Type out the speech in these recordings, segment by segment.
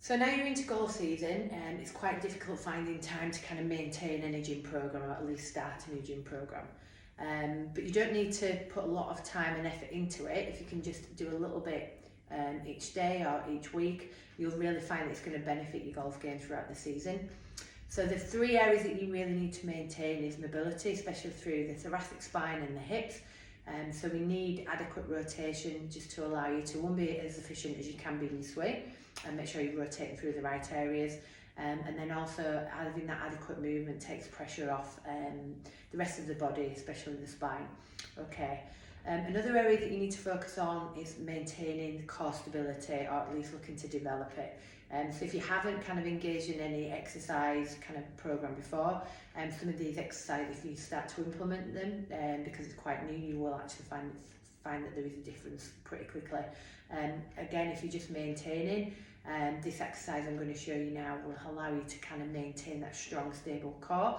So now you're into golf season and it's quite difficult finding time to kind of maintain any gym program or at least start a new gym program. But you don't need to put a lot of time and effort into it. If you can just do a little bit each day or each week, you'll really find that it's going to benefit your golf game throughout the season. So the three areas that you really need to maintain is mobility, especially through the thoracic spine and the hips. So we need adequate rotation just to allow you to, one, be as efficient as you can be in your swing and make sure you're rotating through the right areas. And then also having that adequate movement takes pressure off the rest of the body, especially the spine. Okay. Another area that you need to focus on is maintaining core stability, or at least looking to develop it. So if you haven't kind of engaged in any exercise kind of program before, some of these exercises, if you start to implement them, because it's quite new, you will actually find that there is a difference pretty quickly. Again, if you're just maintaining, this exercise I'm going to show you now will allow you to kind of maintain that strong, stable core.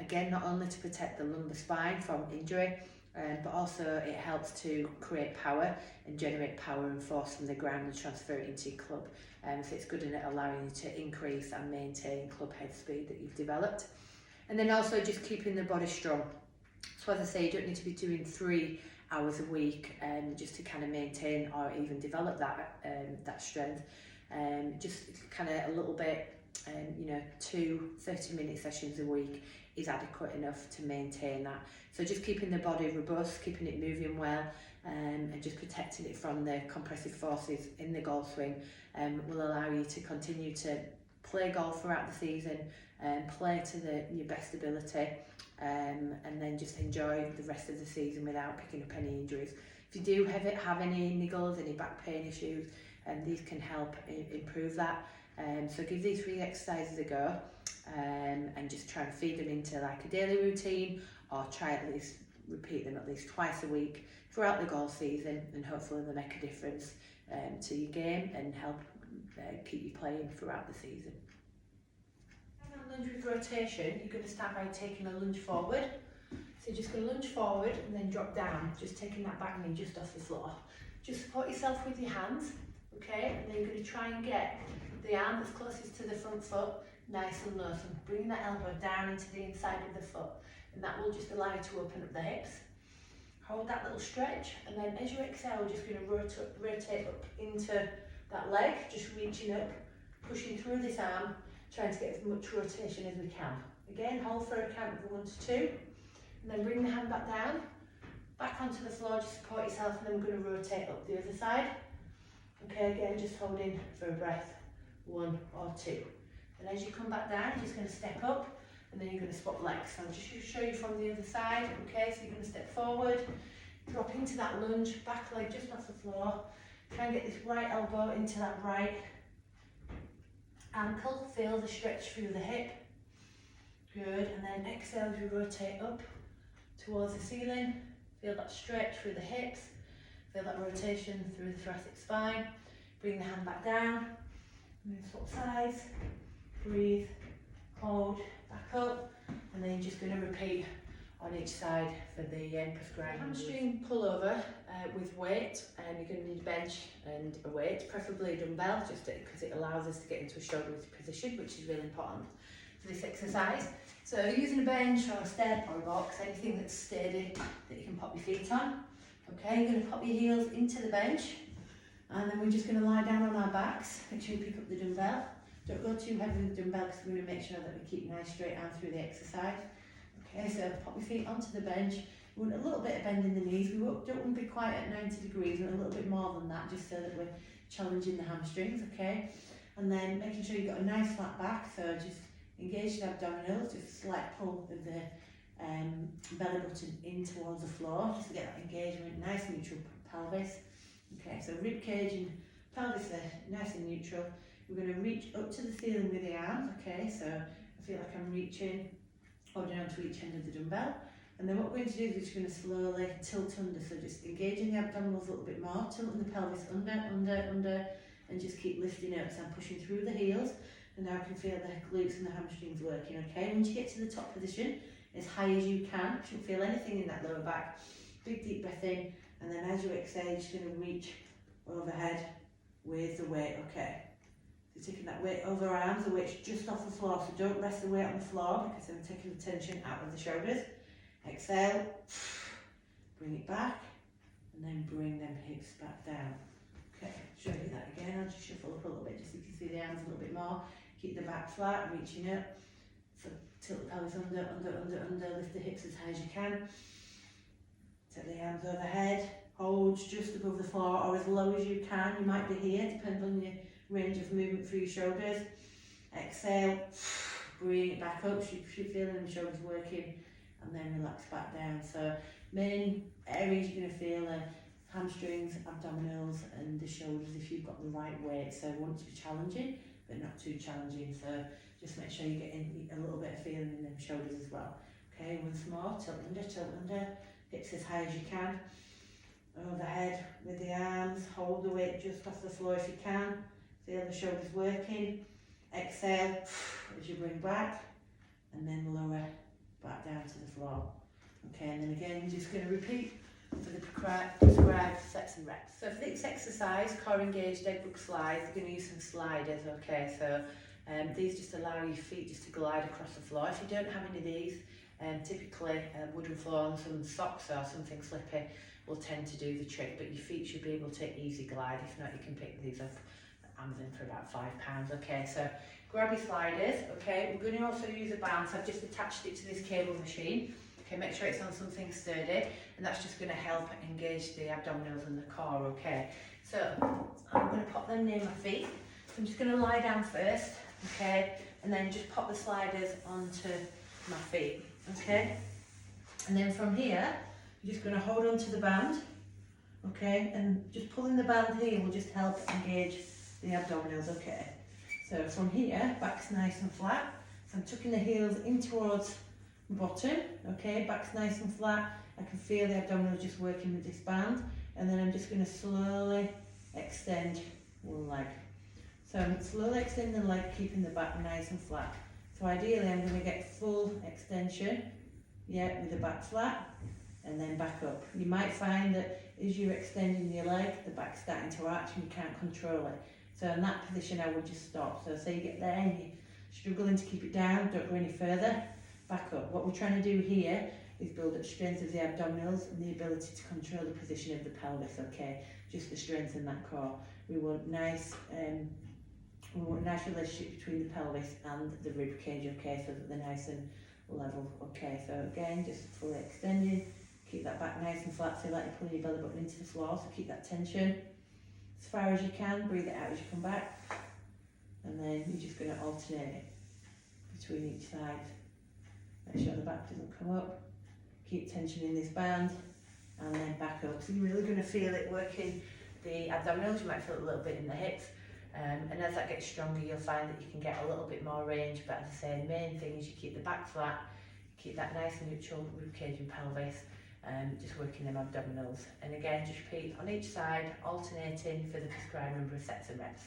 Again, not only to protect the lumbar spine from injury, but also it helps to create power and generate power and force from the ground and transfer it into your club. So it's good in it allowing you to increase and maintain club head speed that you've developed. And then also just keeping the body strong. So as I say, you don't need to be doing 3 hours a week just to kind of maintain or even develop that strength. Just kind of a little bit, 2 30-minute sessions a week is adequate enough to maintain that. So just keeping the body robust, keeping it moving well, and just protecting it from the compressive forces in the golf swing will allow you to continue to play golf throughout the season and play to your best ability, and then just enjoy the rest of the season without picking up any injuries. If you do have any niggles, any back pain issues, these can help improve that. So give these 3 exercises a go, and just try and feed them into like a daily routine, or try at least repeat them at least twice a week throughout the golf season, and hopefully they'll make a difference to your game and help keep you playing throughout the season. Lunge with rotation, you're going to start by taking a lunge forward. So you're just going to lunge forward and then drop down, just taking that back knee just off the floor. Just support yourself with your hands, okay? And then you're going to try and get the arm that's closest to the front foot nice and low. So bring that elbow down into the inside of the foot, and that will just allow you to open up the hips. Hold that little stretch, and then as you exhale, we're just going to rotate up into that leg, just reaching up, pushing through this arm, trying to get as much rotation as we can. Again, hold for a count of 1 to 2, and then bring the hand back onto the floor, just support yourself, and then we're going to rotate up the other side. Okay, again, just holding for a breath, 1 or 2. And as you come back down, you're just going to step up, and then you're going to swap legs. So I'll just show you from the other side. Okay, so you're going to step forward, drop into that lunge, back leg just off the floor. Try and get this right elbow into that right ankle. Feel the stretch through the hip. Good, and then exhale as you rotate up towards the ceiling. Feel that stretch through the hips. Feel that rotation through the thoracic spine. Bring the hand back down. And then swap sides. Breathe, hold, back up, and then you're just going to repeat on each side for the prescribed. Hamstring pullover with weight, and you're going to need a bench and a weight, preferably a dumbbell, just because it allows us to get into a shoulder width position, which is really important for this exercise. So using a bench or a step or a box, anything that's steady that you can pop your feet on. Okay, you're going to pop your heels into the bench, and then we're just going to lie down on our backs. Make sure you pick up the dumbbell. Don't go too heavy with the dumbbell because we're going to make sure that we keep nice straight arm through the exercise. Okay, so pop your feet onto the bench. We want a little bit of bend in the knees. We don't want to be quite at 90 degrees, we want a little bit more than that, just so that we're challenging the hamstrings, okay? And then making sure you've got a nice flat back, so just engage the abdominals, just a slight pull of the belly button in towards the floor, just to get that engagement, nice neutral pelvis. Okay, so rib cage and pelvis are nice and neutral. We're going to reach up to the ceiling with the arms, okay, so I feel like I'm reaching, holding on to each end of the dumbbell. And then what we're going to do is we're just going to slowly tilt under, so just engaging the abdominals a little bit more, tilting the pelvis under, and just keep lifting up. So I'm pushing through the heels, and now I can feel the glutes and the hamstrings working, okay? Once you get to the top position, as high as you can, you shouldn't feel anything in that lower back. Big deep breath in, and then as you exhale, you're just going to reach overhead with the weight, okay? So taking that weight over our arms, the weight's just off the floor, so don't rest the weight on the floor because then taking the tension out of the shoulders. Exhale, bring it back, and then bring them hips back down. Okay, show you that again. I'll just shuffle up a little bit just so you can see the arms a little bit more. Keep the back flat, reaching up. So tilt the pelvis under, lift the hips as high as you can. Take the arms overhead, hold just above the floor or as low as you can. You might be here, depends on your range of movement through your shoulders. Exhale, bring it back up, so you're feeling the shoulders working, and then relax back down. So main areas you're going to feel are hamstrings, abdominals and the shoulders if you've got the right weight. So I want it to be challenging but not too challenging, so just make sure you're getting a little bit of feeling in them shoulders as well. Okay, once more, tilt under, hips as high as you can, overhead with the arms, hold the weight just off the floor if you can, feel the shoulders working. Exhale as you bring back, and then lower back down to the floor. Okay, and then again you're just going to repeat for the prescribed sets and reps. So for this exercise, core engaged leg book slides, you're going to use some sliders. Okay, so these just allow your feet just to glide across the floor. If you don't have any of these, typically wooden floor and some socks or something slippy will tend to do the trick, but your feet should be able to easy glide. If not, you can pick these up at Amazon for about £5. Okay, so grab your sliders. Okay, we're going to also use a band, so I've just attached it to this cable machine. Okay, make sure it's on something sturdy, and that's just going to help engage the abdominals and the core. Okay, so I'm going to pop them near my feet. So I'm just going to lie down first, okay, and then just pop the sliders onto my feet, okay, and then from here you're just going to hold onto the band, okay, and just pulling the band here will just help engage the abdominals. Okay, so from here, back's nice and flat, so I'm tucking the heels in towards bottom. Okay, back's nice and flat. I can feel the abdominals just working with this band, and then I'm just going to slowly extend one leg. So I'm slowly extending the leg, keeping the back nice and flat. So ideally I'm going to get full extension, yeah, with the back flat, and then back up. You might find that as you're extending your leg, the back's starting to arch and you can't control it. So in that position I would just stop. So say you get there and you're struggling to keep it down, don't go any further. Back up. What we're trying to do here is build up strength of the abdominals and the ability to control the position of the pelvis. Okay, just to strengthen that core. We want nice relationship between the pelvis and the rib cage. Okay, so that they're nice and level. Okay, so again, just fully extending. Keep that back nice and flat. So like you're pulling your belly button into the floor. So keep that tension as far as you can. Breathe it out as you come back, and then you're just going to alternate between each side. Make sure the back doesn't come up. Keep tension in this band, and then back up. So you're really going to feel it working the abdominals. You might feel it a little bit in the hips, and as that gets stronger, you'll find that you can get a little bit more range. But as I say, the main thing is you keep the back flat, keep that nice and neutral rib cage and pelvis, just working them abdominals. And again, just repeat on each side, alternating for the prescribed number of sets and reps.